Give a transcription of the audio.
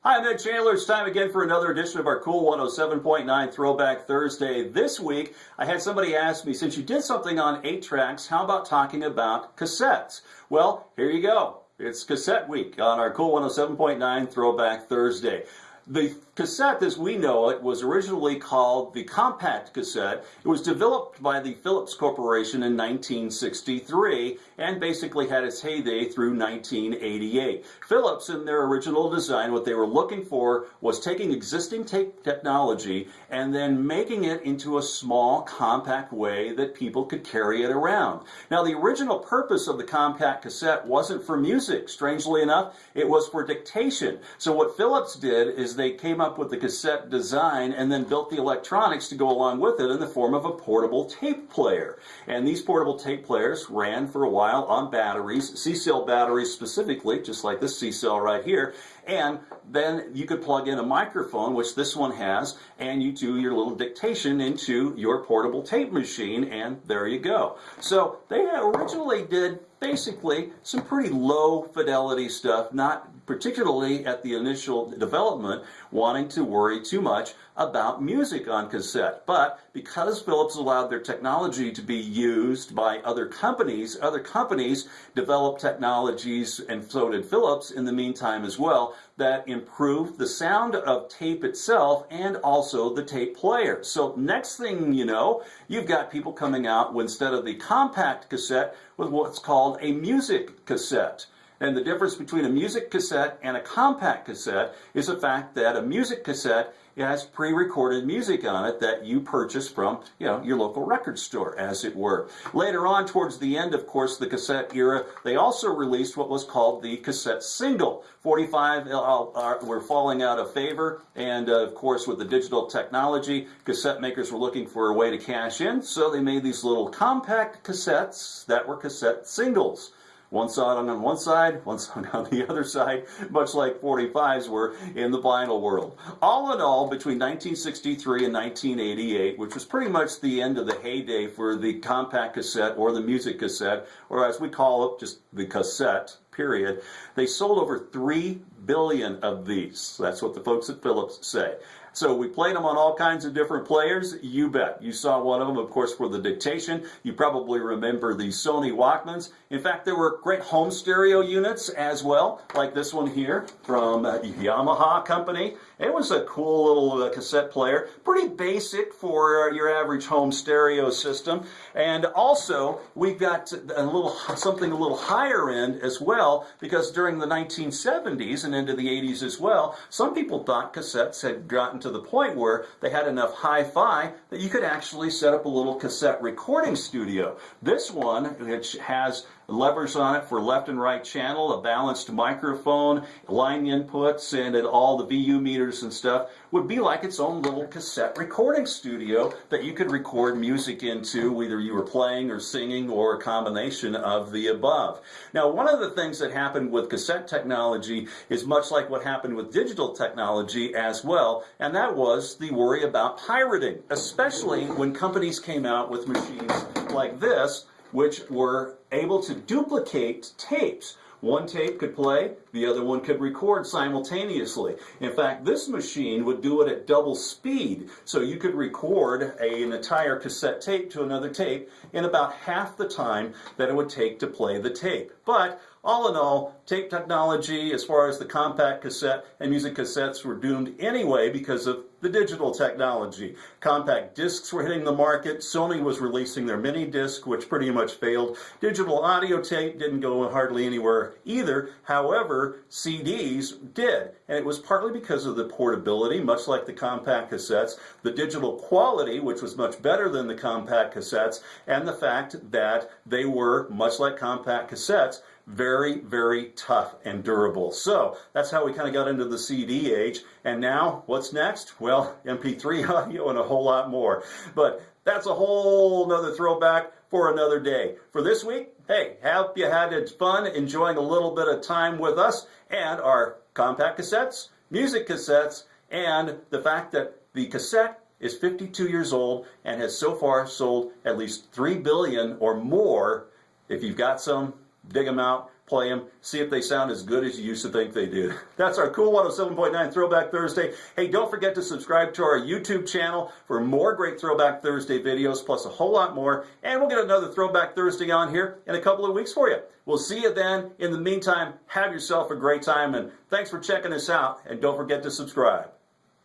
Hi, I'm Ed Chandler. It's time again for another edition of our Cool 107.9 Throwback Thursday. This week, I had somebody ask me, since you did something on 8-tracks, how about talking about cassettes? Well, here you go. It's Cassette Week on our Cool 107.9 Throwback Thursday. The cassette, as we know it, was originally called the compact cassette. It was developed by the Philips Corporation in 1963 and basically had its heyday through 1988. Philips, in their original design, what they were looking for was taking existing tape technology and then making it into a small, compact way that people could carry it around. Now, the original purpose of the compact cassette wasn't for music. Strangely enough, it was for dictation. So what Philips did is they came up with the cassette design and then built the electronics to go along with it in the form of a portable tape player. And these portable tape players ran for a while on batteries, C-cell batteries specifically, just like this C-cell right here. And then you could plug in a microphone, which this one has, and you do your little dictation into your portable tape machine, and there you go. So they originally did basically some pretty low fidelity stuff, not particularly at the initial development wanting to worry too much about music on cassette. But because Philips allowed their technology to be used by other companies developed technologies, and so did Philips in the meantime as well, that improved the sound of tape itself and also the tape player. So next thing you know, you've got people coming out with, instead of the compact cassette, with what's called a music cassette. And the difference between a music cassette and a compact cassette is the fact that a music cassette has pre-recorded music on it that you purchase from, your local record store, as it were. Later on, towards the end, of course, the cassette era, they also released what was called the cassette single. 45 were falling out of favor, and of course, with the digital technology, cassette makers were looking for a way to cash in, so they made these little compact cassettes that were cassette singles. One song on one side, one song on the other side, much like 45s were in the vinyl world. All in all, between 1963 and 1988, which was pretty much the end of the heyday for the compact cassette or the music cassette, or as we call it, just the cassette, period, they sold over 3 billion of these. That's what the folks at Philips say. So we played them on all kinds of different players. You bet. You saw one of them, of course, for the dictation. You probably remember the Sony Walkmans. In fact, there were great home stereo units as well, like this one here from Yamaha Company. It was a cool little cassette player. Pretty basic for your average home stereo system. And also, we've got something a little higher end as well, because during the 1970s and into the 80s as well, some people thought cassettes had gotten to the point where they had enough hi-fi that you could actually set up a little cassette recording studio. This one, which has levers on it for left and right channel, a balanced microphone, line inputs, and all the VU meters and stuff, would be like its own little cassette recording studio that you could record music into, whether you were playing or singing or a combination of the above. Now, one of the things that happened with cassette technology is much like what happened with digital technology as well, and that was the worry about pirating, especially when companies came out with machines like this, which were able to duplicate tapes. One tape could play, the other one could record simultaneously. In fact, this machine would do it at double speed, so you could record an entire cassette tape to another tape in about half the time that it would take to play the tape. But all in all, tape technology, as far as the compact cassette and music cassettes, were doomed anyway because of the digital technology. Compact discs were hitting the market. Sony was releasing their mini disc, which pretty much failed. Digital audio tape didn't go hardly anywhere either. However, CDs did. And it was partly because of the portability, much like the compact cassettes, the digital quality, which was much better than the compact cassettes, and the fact that they were, much like compact cassettes, very, very tough and durable. So that's how we kind of got into the CD age. And now, what's next? Well, MP3 audio and a whole lot more. But that's a whole nother throwback for another day. For this week, hey, hope you had fun enjoying a little bit of time with us and our compact cassettes, music cassettes, and the fact that the cassette is 52 years old and has so far sold at least 3 billion or more. If you've got some, dig them out. play them, see if they sound as good as you used to think they did. That's our cool 107.9 Throwback Thursday. Hey, don't forget to subscribe to our YouTube channel for more great Throwback Thursday videos, plus a whole lot more. And we'll get another Throwback Thursday on here in a couple of weeks for you. We'll see you then. In the meantime, have yourself a great time, and thanks for checking us out, and don't forget to subscribe.